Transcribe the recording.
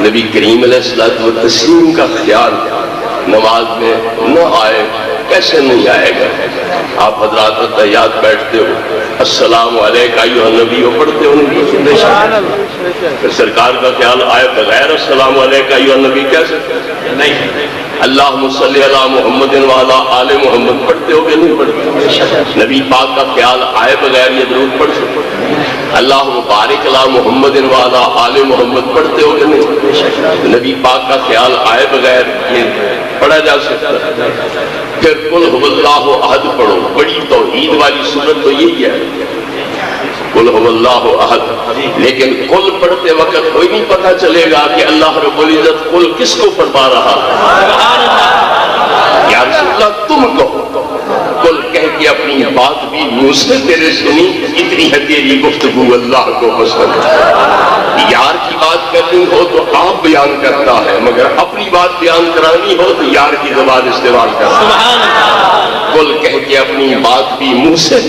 نبی کریم علیہ الصلوۃ والتسلیم کا خیال نماز میں نہ آئے کیسے نہیں آئے گا؟ آپ حضرات تحیات بیٹھتے ہو، السلام علیکہ ایھا النبی پڑھتے ہو نہیں؟ پھر سرکار کا خیال آئے بغیر السلام علیکہ ایھا النبی کیسے؟ نہیں۔ اللہم صلی علی محمد وعلی آل محمد پڑھتے ہو کہ نہیں پڑھتے؟ نبی پاک کا خیال آئے بغیر یہ درود پڑھ سکتے؟ اللہم بارک علی محمد وعلی آل محمد پڑھتے ہو کہ نہیں؟ نبی پاک کا خیال آئے بغیر یہ پڑھا جا سکتا ہے؟ پھر قل هو اللہ احد پڑھو، بڑی توحید والی صورت تو یہی ہے، قل هو اللہ احد۔ لیکن قل پڑھتے وقت کوئی نہیں پتہ چلے گا کہ اللہ رب العزت قل کس کو فرما رہا ہے۔ یا رسول اللہ تم کہو، قل کہہ کے اپنی بات بھی منہ سے تیرے سنی، اتنی ہے تیری گفتگو اللہ کو پسند۔ یار کی بات کرنی ہو تو آپ بیان کرتا ہے، مگر اپنی بات بیان کرانی ہو تو یار کی زبان استعمال کرتا ہے۔ قل کہہ کے اپنی بات بھی منہ سے